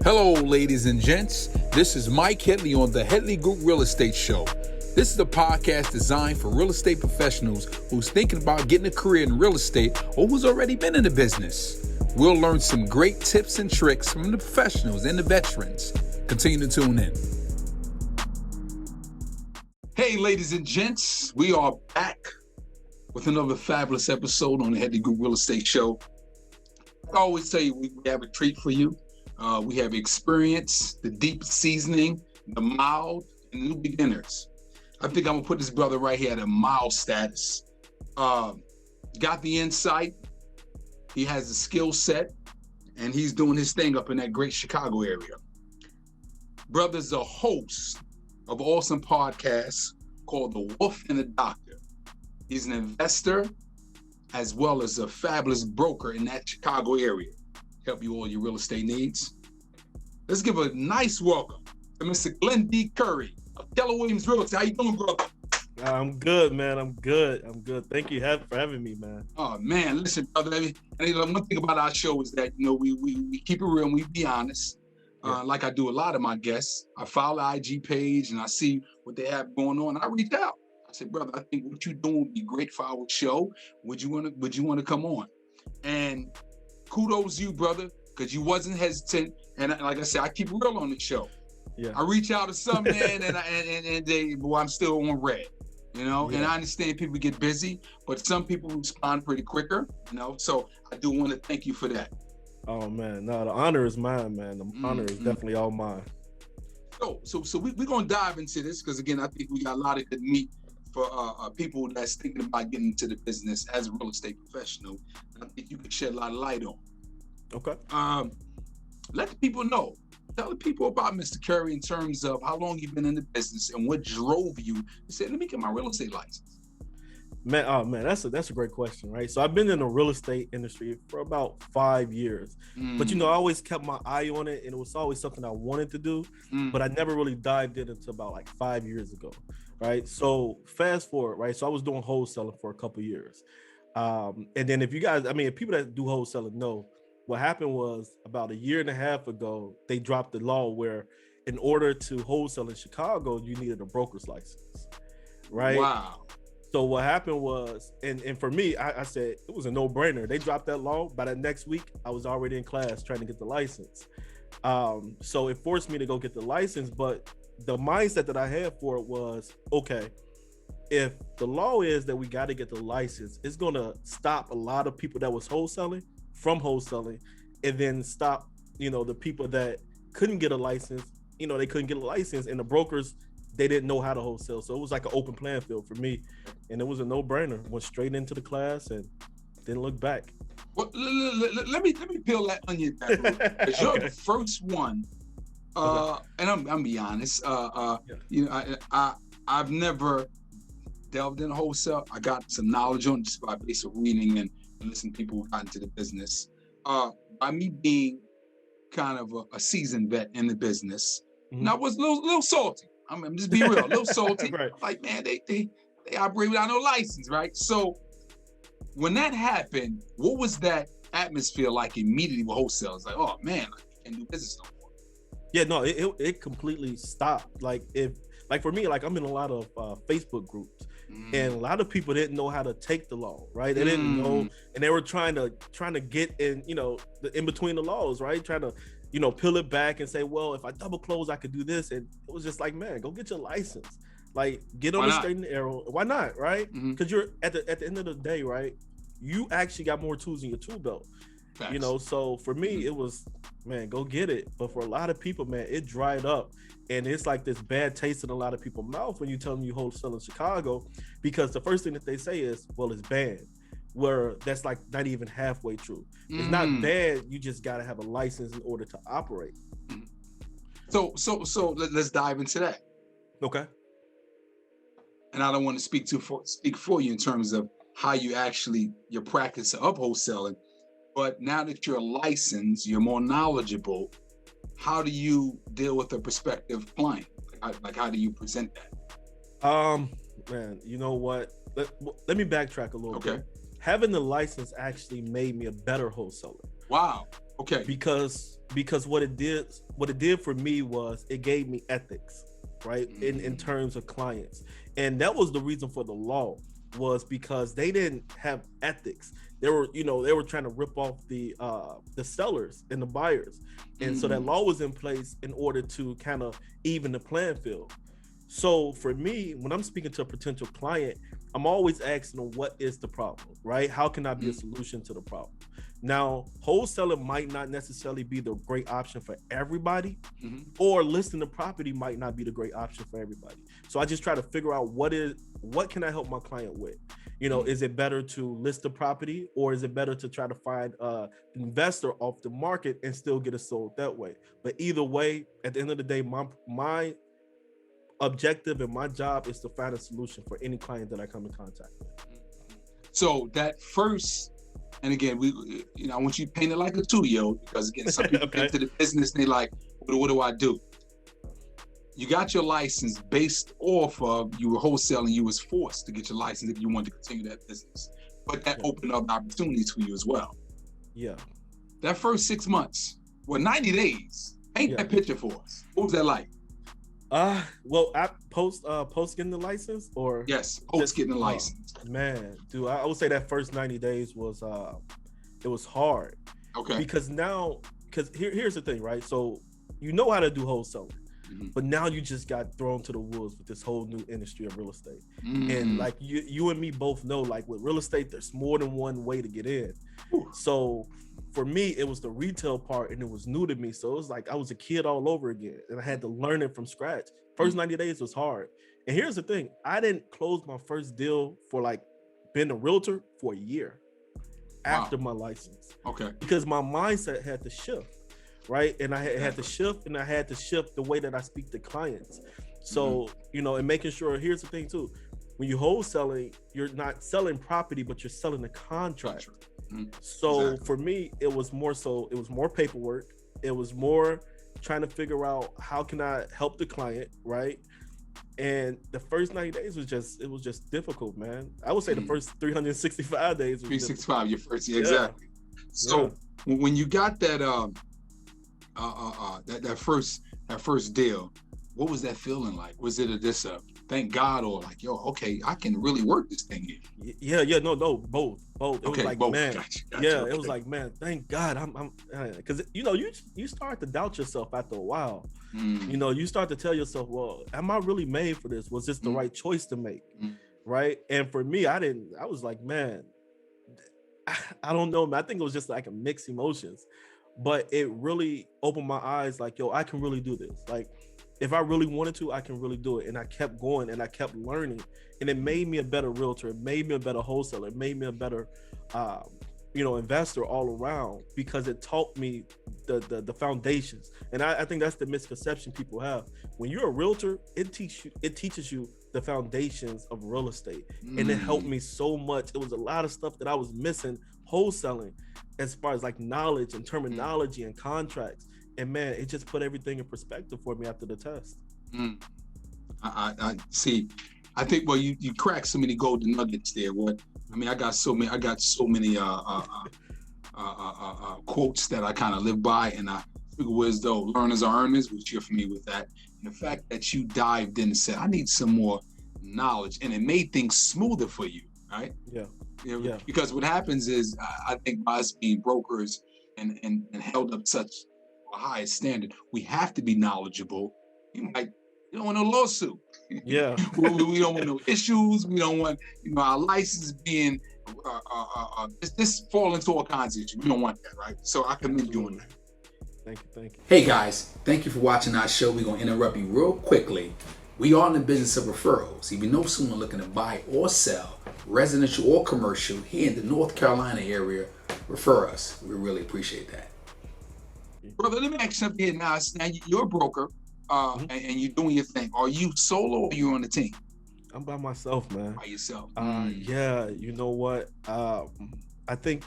Hello, ladies and gents. This is Mike Headley on the Headley Group Real Estate Show. This is a podcast designed for real estate professionals who's thinking about getting a career in real estate or who's already been in the business. We'll learn some great tips and tricks from the professionals and the veterans. Continue to tune in. Hey, ladies and gents, we are back with another fabulous episode on the Headley Group Real Estate Show. I always tell you, we have a treat for you. We have experience, the deep seasoning, the mild, and new beginners. I think I'm gonna put this brother right here at a mild status. Got the insight, he has the skill set, and he's doing his thing up in that great Chicago area. Brother's a host of an awesome podcast called The Wolf and the Doctor. He's an investor as well as a fabulous broker in that Chicago area. Help you all your real estate needs. Let's give a nice welcome to Mr. Glenn D. Curry of Keller Williams Realtor. How you doing, brother? I'm good, man. I'm good. Thank you for having me, man. Oh man, listen, brother. One thing about our show is that we keep it real and we be honest. Like I do a lot of my guests. I follow the IG page and I see what they have going on. I reach out. I said, brother, I think what you're doing would be great for our show. Would you want to come on? And kudos you, brother, because you wasn't hesitant. And like I said, I keep real on the show. Yeah. I reach out to some man I'm still on red, And I understand people get busy, but some people respond pretty quicker, So I do want to thank you for that. Oh man, no, the honor is mine, man. The honor is definitely all mine. So we're gonna dive into this because again, I think we got a lot of good meat for people that's thinking about getting into the business as a real estate professional. I think you can shed a lot of light on. Okay. Let the people know. Tell the people about Mr. Curry in terms of how long you've been in the business and what drove you to say, let me get my real estate license. Man, that's a great question, right? So I've been in the real estate industry for about 5 years, but I always kept my eye on it, and it was always something I wanted to do, but I never really dived in until about like 5 years ago, right? So fast forward, right? So I was doing wholesaling for a couple of years, and then if people that do wholesaling know, what happened was about a year and a half ago, they dropped the law where in order to wholesale in Chicago, you needed a broker's license, right? Wow. So what happened was, and for me, I said it was a no-brainer. They dropped that law. By the next week, I was already in class trying to get the license. So it forced me to go get the license. But the mindset that I had for it was, okay, if the law is that we got to get the license, it's going to stop a lot of people that was wholesaling from wholesaling, and then stop, the people that couldn't get a license, they couldn't get a license, and the brokers, they didn't know how to wholesale. So it was like an open playing field for me, and it was a no-brainer. Went straight into the class and didn't look back. Well, let me peel that onion back, because you're the first one. And I'm be honest. I've never delved in wholesale. I got some knowledge on it just by basic reading and listening to people who got into the business. By me being kind of a seasoned vet in the business, and I was a little salty. I'm just being real, a little salty. Right. Like, man, they operate without no license, right? So when that happened, what was that atmosphere like immediately with wholesale? It's like, oh man, I can't do business no more. Yeah, no, it completely stopped. Like for me, like I'm in a lot of Facebook groups, and a lot of people didn't know how to take the law, right? They didn't know, and they were trying to get in, in between the laws, right? Trying to, peel it back and say, well, if I double close, I could do this. And it was just like, man, go get your license. Like, get on the straight and narrow. Why not, right? Because you're at the end of the day, right? You actually got more tools in your tool belt. Facts. So for me, it was, man, go get it. But for a lot of people, man, it dried up. And it's like this bad taste in a lot of people's mouth when you tell them you wholesale in Chicago, because the first thing that they say is, well, it's banned. Where that's like not even halfway true. It's not bad. You just got to have a license in order to operate. So let's dive into that. Okay. And I don't want to speak for you in terms of how you actually your practice of wholesaling, but now that you're licensed, you're more knowledgeable. How do you deal with a prospective client? Like how do you present that? Man, you know what? Let me backtrack a little bit. Okay. Having the license actually made me a better wholesaler. Wow. Okay. Because what it did for me was it gave me ethics, right? In terms of clients. And that was the reason for the law, was because they didn't have ethics. They were trying to rip off the sellers and the buyers. And so that law was in place in order to kind of even the playing field. So for me, when I'm speaking to a potential client, I'm always asking them, what is the problem, right? How can I be a solution to the problem? Now, wholesaler might not necessarily be the great option for everybody, or listing the property might not be the great option for everybody. So I just try to figure out what can I help my client with? Is it better to list the property, or is it better to try to find an investor off the market and still get it sold that way? But either way, at the end of the day, my objective and my job is to find a solution for any client that I come in contact with. So that first, and again, I want you to paint it like a 2-year-old, because again, some people get into the business and they like, what do I do? You got your license based off of you were wholesaling. You was forced to get your license if you wanted to continue that business, but that opened up opportunities for you as well. Yeah. That first 6 months, 90 days, paint that picture for us. What was that like? Well, I post getting the license, or yes, post getting the license. Man, dude, I would say that first 90 days was it was hard. Okay. Because here's the thing, right? So you know how to do wholesaling, but now you just got thrown to the wolves with this whole new industry of real estate. And like you and me both know, like with real estate, there's more than one way to get in. So for me, it was the retail part, and it was new to me. So it was like I was a kid all over again, and I had to learn it from scratch. First 90 days was hard. And here's the thing, I didn't close my first deal for like being a realtor for a year after my license. Okay. Because my mindset had to shift, right? And I had to shift, and I had to shift the way that I speak to clients. So, and making sure, here's the thing too, when you're wholesaling, you're not selling property, but you're selling a contract. So for me, it was more paperwork. It was more trying to figure out how can I help the client, right? And the first 90 days was just difficult, man. I would say the first 365 days. 365, your first, exactly. So when you got that that first deal, what was that feeling like? Was it just a thank God, or like, yo, okay, I can really work this thing here? No, both. It was like, both. Man, gotcha. It was like, man, thank God, I'm because you start to doubt yourself after a while. You start to tell yourself, well, am I really made for this? Was this the right choice to make? Right? And for me, I was like, man, I don't know, man. I think it was just like a mixed emotions, but it really opened my eyes, like, yo, I can really do this. Like, if I really wanted to, I can really do it. And I kept going, and I kept learning, and it made me a better realtor. It made me a better wholesaler. It made me a better, investor all around, because it taught me the foundations. And I think that's the misconception people have. When you're a realtor, it teaches you the foundations of real estate. And it helped me so much. It was a lot of stuff that I was missing wholesaling, as far as like knowledge and terminology and contracts. And man, it just put everything in perspective for me after the test. I see. I think, well, you cracked so many golden nuggets there. I got so many quotes that I kind of live by, and I figure as though learners are earners, which you're familiar with that. And the fact that you dived in and said, I need some more knowledge, and it made things smoother for you, right? Yeah. Because what happens is, I think by us being brokers and held up such a high standard, we have to be knowledgeable. You don't want no lawsuit. Yeah. we don't want no issues. We don't want our license being this fall into all kinds of issues. We don't want that, right? So I commend you on that. Thank you. Hey guys, thank you for watching our show. We're gonna interrupt you real quickly. We are in the business of referrals. If you know someone looking to buy or sell, residential or commercial, here in the North Carolina area, refer us. We really appreciate that. Brother, let me ask you something here now. Now you're a broker, and you're doing your thing. Are you solo, or are you on the team? I'm by myself, man. By yourself? Yeah, you know what? I think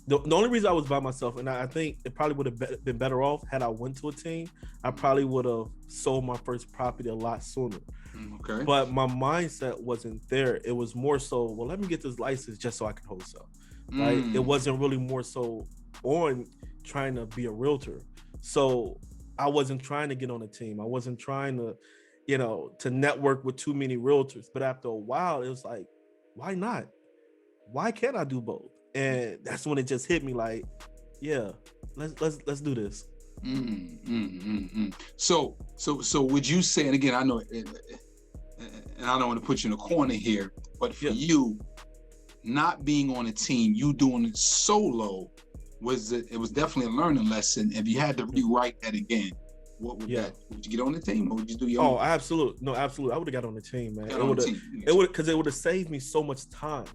the only reason I was by myself, and I think it probably would have been better off had I went to a team. I probably would have sold my first property a lot sooner. Okay. But my mindset wasn't there. It was more so, well, let me get this license just so I can wholesale. Right? It wasn't really more so, on trying to be a realtor. So I wasn't trying to get on a team. I wasn't trying to, to network with too many realtors. But after a while, it was like, why not? Why can't I do both? And that's when it just hit me like, yeah, let's do this. So would you say, and again, I know, and I don't want to put you in a corner here, but for you, not being on a team, you doing it solo, it was definitely a learning lesson. If you had to rewrite that again, what would that? Would you get on the team, or would you do your own? Oh, absolutely. No, absolutely. I would have got on the team, man. It would have saved me so much time,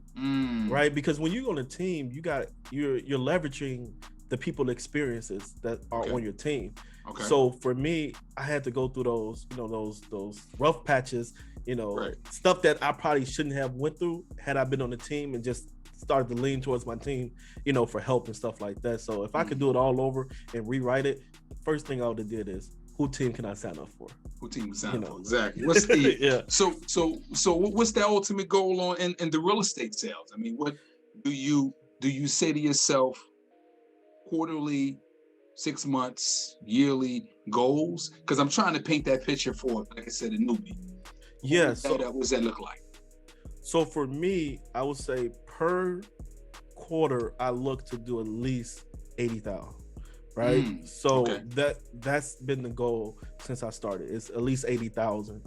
right? Because when you're on a team, you're leveraging the people experiences that are on your team. Okay. So for me, I had to go through those rough patches, stuff that I probably shouldn't have went through had I been on the team and just started to lean towards my team, for help and stuff like that. So if I could do it all over and rewrite it, first thing I would have did is, who team can I sign up for? Who team can sign up for? Exactly. What's the So what's the ultimate goal in the real estate sales? I mean, what do you say to yourself? Quarterly, 6 months, yearly goals? Because I'm trying to paint that picture for, like I said, a newbie. Yeah. What does that look like? So for me, I would say per quarter, I look to do at least 80,000. Right. That's been the goal since I started. It's at least 80,000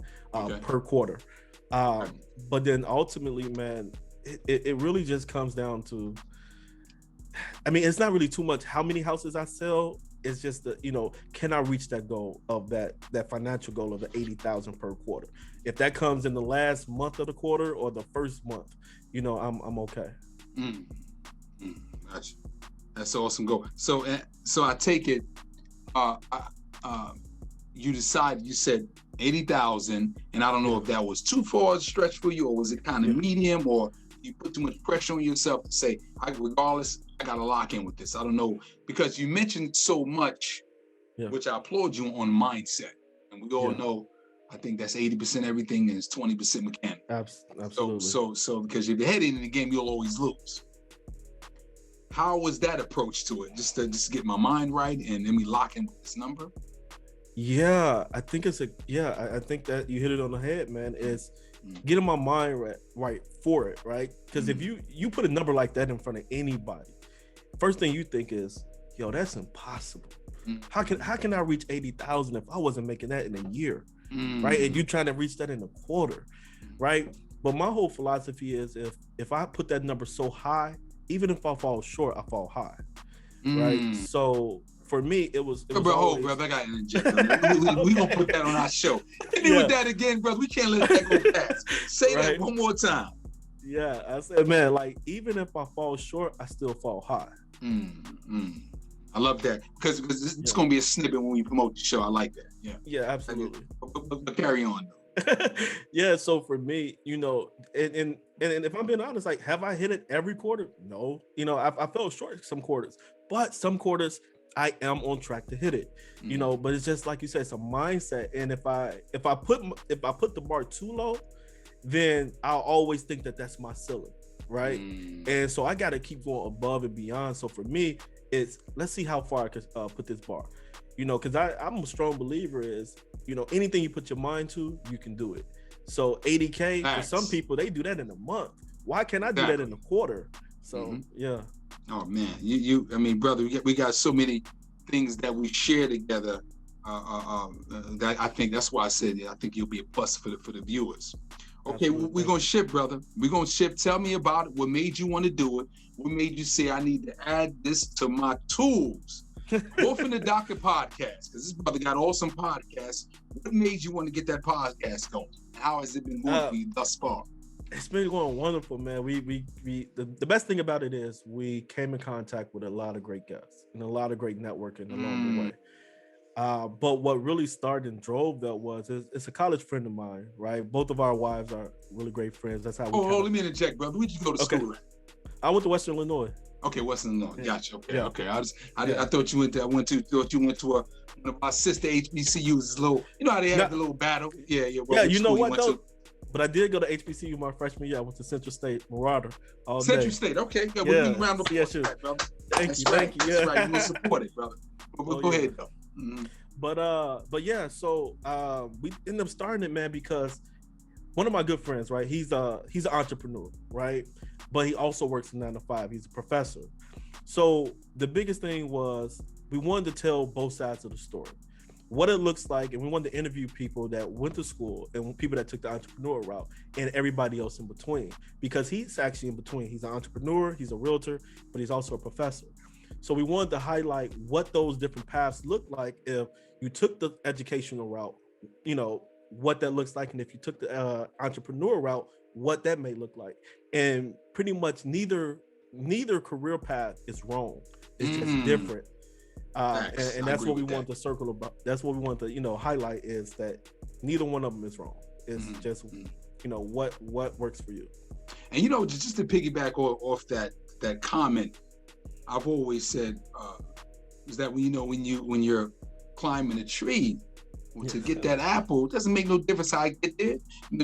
per quarter. But then ultimately, man, it really just comes down to, I mean, it's not really too much how many houses I sell. It's just can I reach that goal of that financial goal of the 80,000 per quarter? If that comes in the last month of the quarter or the first month, I'm okay. Gotcha. That's an awesome goal. So I take it, you said 80,000, and I don't know if that was too far a stretch for you, or was it kind of medium, or you put too much pressure on yourself to say, regardless, I got to lock in with this. I don't know, because you mentioned so much, which I applaud you on mindset. And we all know, I think that's 80% everything and it's 20% mechanical. Absolutely. So because if you're heading in the game, you'll always lose. How was that approach to it? Just to get my mind right and then we lock in with this number? Yeah, I think I think that you hit it on the head, man. Is getting my mind right for it, right? Because if you put a number like that in front of anybody, first thing you think is, yo, that's impossible. How can I reach 80,000 if I wasn't making that in a year, right? And you trying to reach that in a quarter, right? But my whole philosophy is if I put that number so high, even if I fall short, I fall high, right? So for me, it was brother, I got to interject. we gonna put that on our show. With that again, brother. We can't let that go past. Say that one more time. Yeah, I said, man, like even if I fall short, I still fall high. I love that because it's gonna be a snippet when we promote the show. I like that. Yeah, absolutely. But carry on though. Yeah, so for me, and if I'm being honest, like, have I hit it every quarter? No, I fell short some quarters, but some quarters I am on track to hit it. But it's just like you said, it's a mindset. And if I put the bar too low, then I'll always think that that's my ceiling, right? And so I got to keep going above and beyond. So for me, it's let's see how far I can put this bar. Because I'm a strong believer is, anything you put your mind to, you can do it. So 80K, for some people, they do that in a month. Why can't I do that in a quarter? So, yeah. Oh, man. I mean, brother, we got so many things that we share together that I think that's why I said, I think you'll be a plus for the viewers. Okay, we're going to ship, brother. We're going to ship. Tell me about it. What made you want to do it? What made you say, I need to add this to my tools? Both in the Doctor podcast, because this brother got awesome podcasts. What made you want to get that podcast going? How has it been going for you thus far? It's been going wonderful, man. The best thing about it is we came in contact with a lot of great guests and a lot of great networking along the way. But what really started and drove that was it's a college friend of mine, right? Both of our wives are really great friends. That's how we let me interject, brother. Where'd you go to school at? I went to Western Illinois. Okay, Western Illinois. Yeah. Gotcha. Okay, okay. I thought you went to. Thought you went to one of our sister HBCUs. Little, how they have the little battle. Yeah. Yeah, you know what though? But I did go to HBCU my freshman year. I went to Central State, Marauder. Central State. Okay. Yeah. We'll be around the CSU. Thank you. That's right. You will support it, brother. But go ahead though. Mm-hmm. But yeah, so we ended up starting it, man, because one of my good friends, right? He's an entrepreneur, right? But he also works 9 to 5. He's a professor. So the biggest thing was we wanted to tell both sides of the story, what it looks like, and we wanted to interview people that went to school and people that took the entrepreneur route and everybody else in between, because he's actually in between. He's an entrepreneur, he's a realtor, but he's also a professor. So we wanted to highlight what those different paths look like if you took the educational route, you know, what that looks like, and if you took the entrepreneur route, what that may look like. And pretty much neither career path is wrong. It's just different. And that's what we want to circle about. That's what we want to, highlight, is that neither one of them is wrong. It's just, what works for you. And just to piggyback off that comment, I've always said is that when you're climbing a tree, to get that apple, it doesn't make no difference how I get there.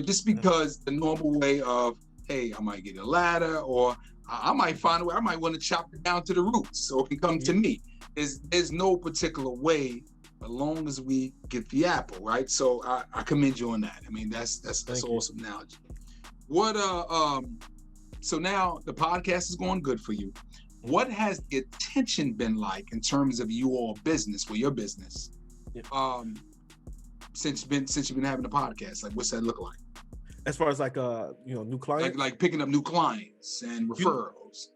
Just because the normal way of, hey, I might get a ladder, or I might find a way, I might want to chop it down to the roots so it can come to me. There's no particular way, as long as we get the apple, right? So I commend you on that. I mean, that's awesome analogy. What so now the podcast is going good for you. What has the attention been like in terms of your business? Since you've been having a podcast? Like, what's that look like? As far as new clients? Like picking up new clients and referrals.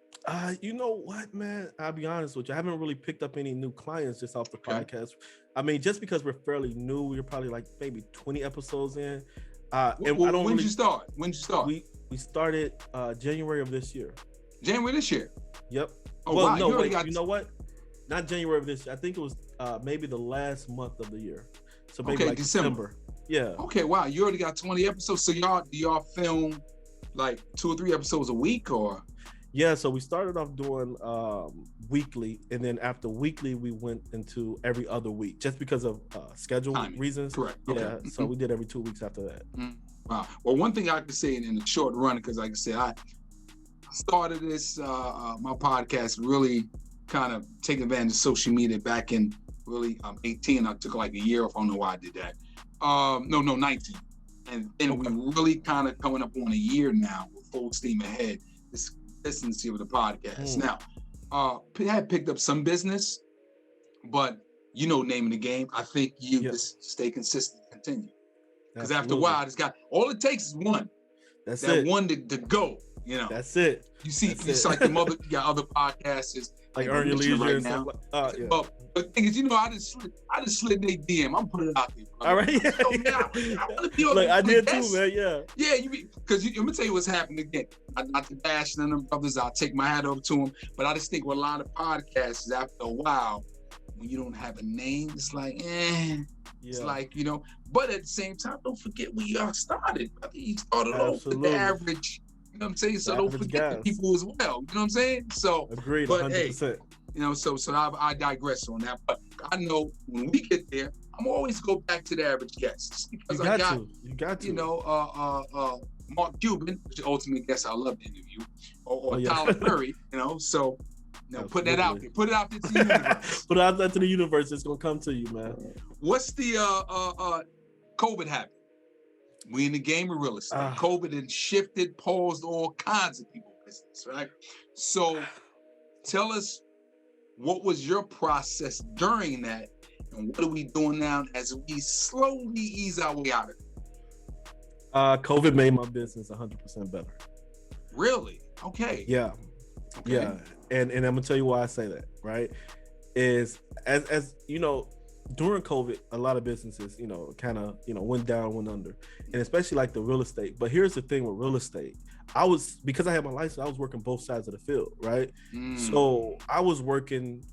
You know what, man? I'll be honest with you. I haven't really picked up any new clients just off the podcast. I mean, just because we're fairly new, we're probably like maybe 20 episodes in. When did you start? We started January of this year. January this year? Yep. Oh, wow. No, wait. You know what? Not January of this year. I think it was maybe the last month of the year. So maybe like December. Yeah. Okay, wow. You already got 20 episodes. So y'all film like 2 or 3 episodes a week, or? Yeah, so we started off doing weekly, and then after weekly, we went into every other week, just because of schedule reasons. Correct. Yeah, okay. So we did every 2 weeks after that. Wow. Well, one thing I could say in the short run, because like I said, I started this my podcast really kind of taking advantage of social media back in really 18. I took like a year off. I don't know why I did that. No, 19. And then we really kind of coming up on a year now with full steam ahead. This consistency of the podcast. Now, I had picked up some business, but name of the game. I think you just stay consistent, continue. Because after a while, it's got all it takes is one. That's that it. one to go. That's it. You see, it's like you got other podcasts like Earn Your Leisure right now. Yeah. But the thing is, I just slid their DM. I'm putting it out there. All right. I did too, man. Yeah. Yeah, because let me tell you what's happening again. Not to bash none of them brothers. I'll take my hat over to them. But I just think with a lot of podcasts, after a while, when you don't have a name, it's like, It's like, But at the same time, don't forget where you started. You started off with the average. You know what I'm saying? So don't forget the people as well. You know what I'm saying? So agreed, but 100%. Hey, so I digress on that. But I know when we get there, I'm always go back to the average guests because you got to. Mark Cuban, which is the ultimate guest I love to interview, or Tyler Perry. So put that out there. Put it out there to the universe. Put it out there to the universe. It's gonna come to you, man. What's the COVID happened? We in the game of real estate. COVID had shifted, paused all kinds of people's business, right? So tell us, what was your process during that, and what are we doing now as we slowly ease our way out of it? COVID made my business 100% better. Really? Okay. Yeah. Okay. Yeah. And I'm gonna tell you why I say that, right? Is as during COVID, a lot of businesses, kind of, went down, went under, and especially like the real estate. But here's the thing with real estate. Because I had my license, I was working both sides of the field, right? So I was working,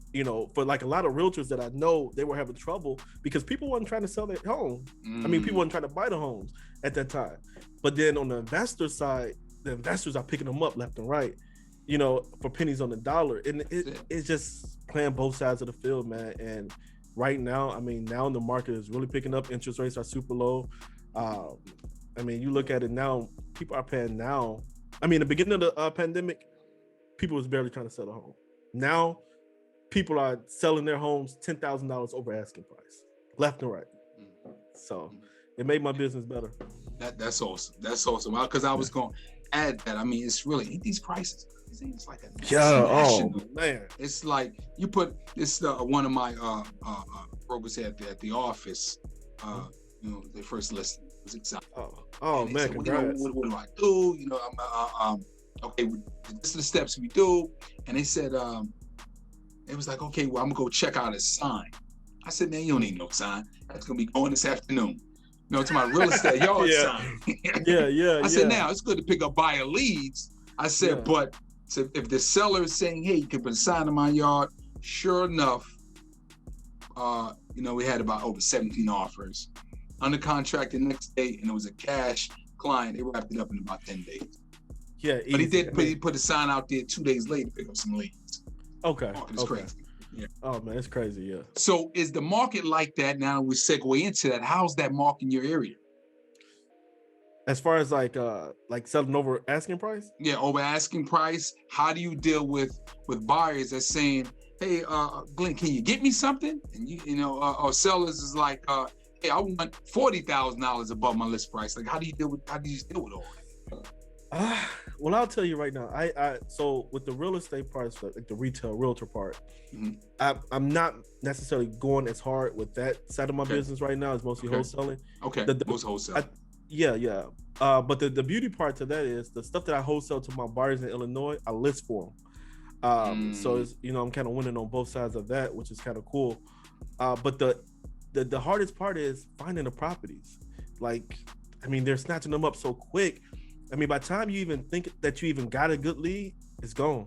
for like a lot of realtors that I know, they were having trouble because people weren't trying to sell their home. I mean, people weren't trying to buy the homes at that time. But then on the investor side, the investors are picking them up left and right, for pennies on the dollar. And it's just playing both sides of the field, man. And right now, now the market is really picking up. Interest rates are super low. You look at it now, people are paying now. The beginning of the pandemic, people was barely trying to sell a home. Now people are selling their homes $10,000 over asking price, left and right. So it made my business better. That's awesome. That's awesome. Because I was going to add that. I mean, it's really these prices. It's like a national. Man. It's like you put this. One of my brokers at the office. You know, they first listed was exciting. Man, said, congrats. What do I do? You know, okay. This is the steps we do. And they said, it was like, okay, well, I'm gonna go check out a sign. I said, man, you don't need no sign. That's gonna be going this afternoon. You know, to my real estate yard sign. I said, now it's good to pick up buyer leads. I said, but if the seller is saying, hey, you can put a sign in my yard, sure enough, you know, we had about over 17 offers under contract the next day, and it was a cash client. They wrapped it up in about 10 days. Yeah, but he put a sign out there 2 days later to pick up some leads. Okay. It's crazy. Yeah. Oh man, it's crazy. Yeah. So is the market like that now? We segue into that. How's that market in your area? As far as like selling over asking price? Yeah, over asking price. How do you deal with buyers that's saying, hey, Glenn, can you get me something? And you know, or sellers is like, hey, I want $40,000 above my list price. Like, how do you deal with all that? Well, I'll tell you right now. So with the real estate parts, like the realtor part, I'm not necessarily going as hard with that side of my business right now. It's mostly wholesaling. Okay, most wholesaling. Yeah. But the beauty part to that is the stuff that I wholesale to my buyers in Illinois, I list for them. So it's, you know, I'm kind of winning on both sides of that, which is kind of cool. But the hardest part is finding the properties. Like, I mean, they're snatching them up so quick. I mean, by the time you even think that you even got a good lead, it's gone.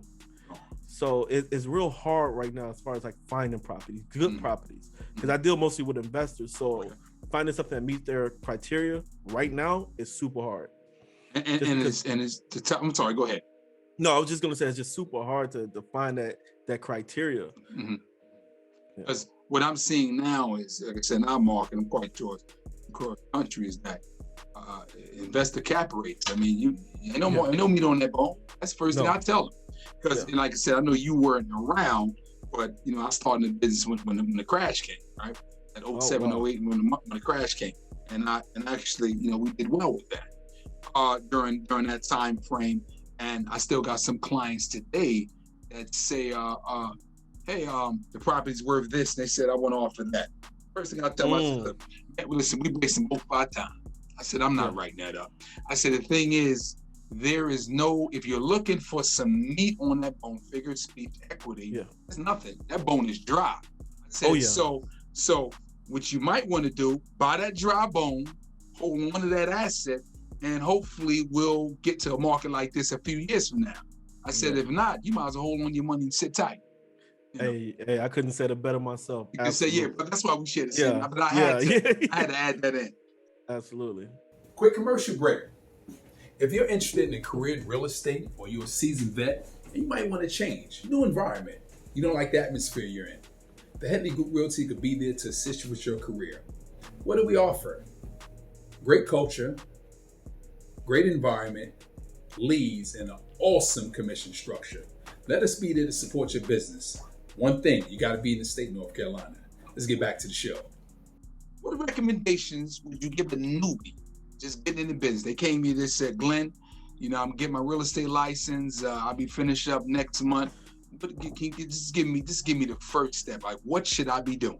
So it's real hard right now as far as like finding properties, good properties, because I deal mostly with investors. So finding something that meets their criteria right now is super hard. I'm sorry, go ahead. No, I was just gonna say it's just super hard to find that criteria. Because what I'm seeing now is, like I said, in our market, I'm quite sure across the country, is that investor cap rates. I mean, ain't no meat on that bone. That's the first thing I tell them. Because, like I said, I know you weren't around, but you know, I started in the business when the crash came, right? At 07, 08, when the crash came, and actually, you know, we did well with that during that time frame. And I still got some clients today that say, hey, the property's worth this. And they said, I want to offer that. First thing I tell them, I said, hey, listen, we wasting both our time. I said, I'm not writing that up. I said, the thing is, there is no, if you're looking for some meat on that bone, figure speech, equity, there's nothing. That bone is dry. I said, so what you might want to do, buy that dry bone, hold on to that asset, and hopefully we'll get to a market like this a few years from now. I said, if not, you might as well hold on your money and sit tight. Hey, I couldn't say it better myself. You can say, but that's why we share the same. But I had to add that in. Absolutely. Quick commercial break. If you're interested in a career in real estate, or you're a seasoned vet, and you might want to change, new environment, you don't like the atmosphere you're in, the Headley Group Realty could be there to assist you with your career. What do we offer? Great culture, great environment, leads, and an awesome commission structure. Let us be there to support your business. One thing, you got to be in the state of North Carolina. Let's get back to the show. What recommendations would you give a newbie just getting in the business? They came here, they said, Glenn, you know, I'm getting my real estate license. I'll be finished up next month. But can you just give me the first step? Like, what should I be doing?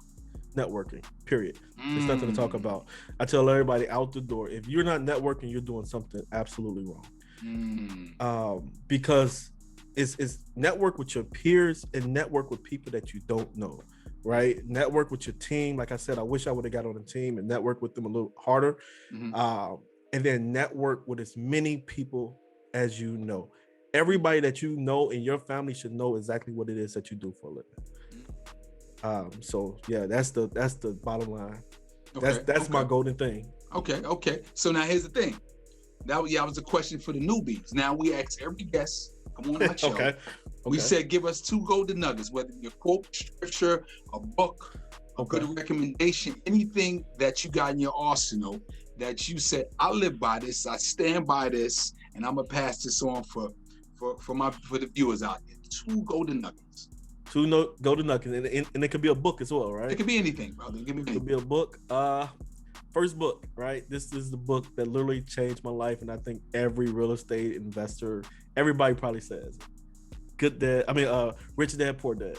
Networking, period. There's nothing to talk about. I tell everybody out the door, if you're not networking, you're doing something absolutely wrong. Because it's network with your peers and network with people that you don't know, right? Network with your team. Like I said, I wish I would have got on the team and network with them a little harder. And then network with as many people as you know. Everybody that you know in your family should know exactly what it is that you do for a living. So yeah, that's the bottom line. That's my golden thing. Okay. So now here's the thing. That was a question for the newbies. Now we ask every guest, come on our show. We said, give us 2 golden nuggets, whether it be a quote, scripture, a book, a good recommendation, anything that you got in your arsenal that you said, I live by this, I stand by this, and I'm gonna pass this on for the viewers out there. two golden nuggets. Golden nuggets, and it could be a book as well, right? It could be anything, brother. It could be a book. First book, right? This is the book that literally changed my life, and I think every real estate investor, everybody probably says it. Rich Dad Poor Dad.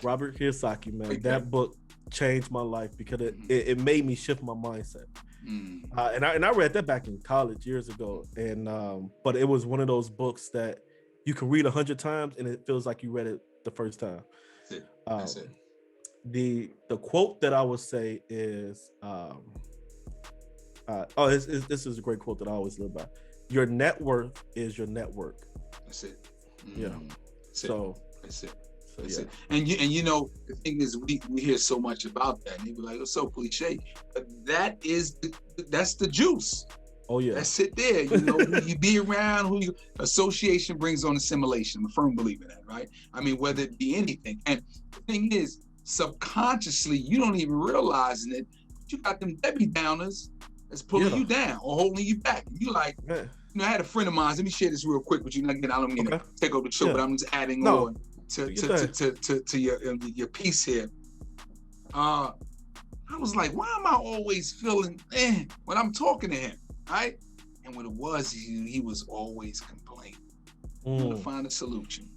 Robert Kiyosaki, man. Okay. That book changed my life because it made me shift my mindset. And I read that back in college years ago, and but it was one of those books that you can read 100 times and it feels like you read it the first time. That's it. The quote that I would say is this is a great quote that I always live by. Your net worth is your network. That's it. Yeah. That's it. Yeah. And you know, the thing is, we hear so much about that, and they be like, it's so cliche, but that's the juice. Oh yeah, that's it there. You know, who you be around, association brings on assimilation. I'm a firm believer in that, right? I mean, whether it be anything. And the thing is, subconsciously, you don't even realize it, but you got them Debbie Downers that's pulling you down or holding you back. You like, you know, I had a friend of mine. Let me share this real quick with you. Again, I don't mean to take over the show, but I'm just adding on to your piece here. I was like, why am I always feeling when I'm talking to him, right? And what it was, he was always complaining. Trying to find a solution.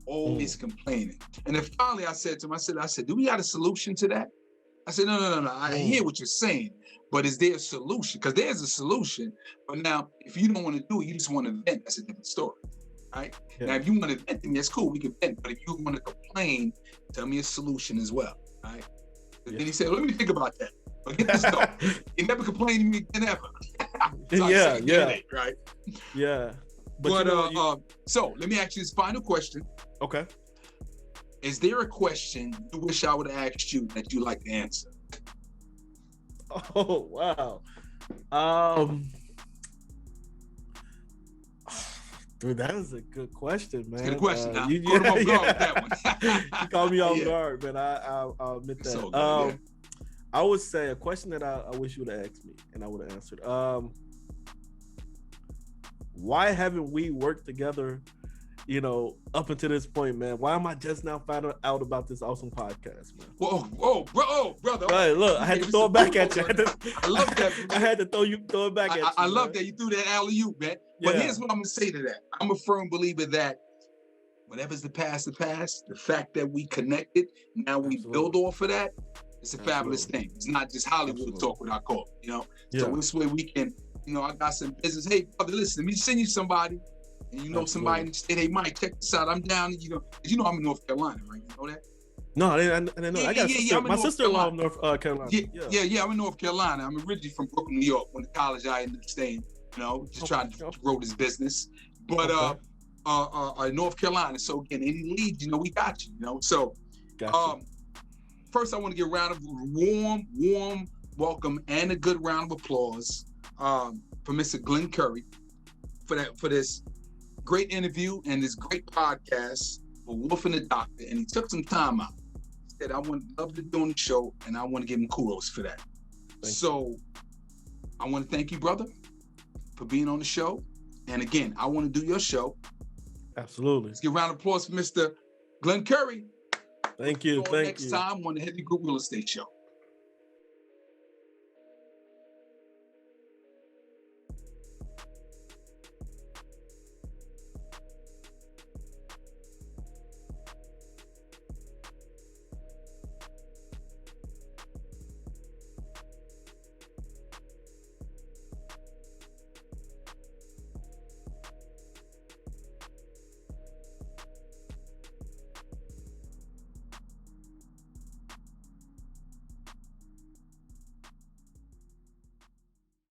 Always complaining. And then finally I said to him, I said, do we got a solution to that? I said, no. I hear what you're saying, but is there a solution? Because there's a solution. But now, if you don't want to do it, you just want to vent, that's a different story. Right? Yeah. Now, if you want to vent to me, that's cool. We can vent. But if you want to complain, tell me a solution as well. Right? And then he said, let me think about that. But get this though. You never complain to me again ever. Right? Yeah. But so let me ask you this final question. Okay. Is there a question you wish I would have asked you that you like to answer? Oh wow. Dude, that is a good question, man. Good question. You caught me off guard with that one. You called me off guard, man. I'll admit that. So good, I would say a question that I wish you would have asked me and I would have answered. Why haven't we worked together, you know, up until this point, man? Why am I just now finding out about this awesome podcast, man? Whoa, brother. Right, look, I had to throw it back at you. I love that. I had to throw it back at you. I love that you threw that alley-oop, man. But here's what I'm gonna say to that. I'm a firm believer that whatever's the past, the fact that we connected, now we build off of that, it's a fabulous thing. It's not just Hollywood talk without call, you know? So this way we can, you know, I got some business. Hey, brother, listen, let me send you somebody. And you know somebody in the state, hey, Mike, check this out. I'm down, you know I'm in North Carolina, right? You know that? No, I didn't know. I got my sister-in-law in North Carolina. Yeah, I'm in North Carolina. I'm originally from Brooklyn, New York. Went to college, I ended up staying, you know, just trying to grow this business. But North Carolina. So again, any leads, you know, we got you, you know. So first I want to give a round of warm welcome and a good round of applause for Mr. Glenn Curry for this great interview and this great podcast for Wolf and the Doctor. And he took some time out. He said, I would love to do on the show, and I want to give him kudos for that. I want to thank you, brother, for being on the show. And again, I want to do your show. Absolutely. Let's give a round of applause for Mr. Glenn Curry. Thank you. Next time on the Headley Group Real Estate Show.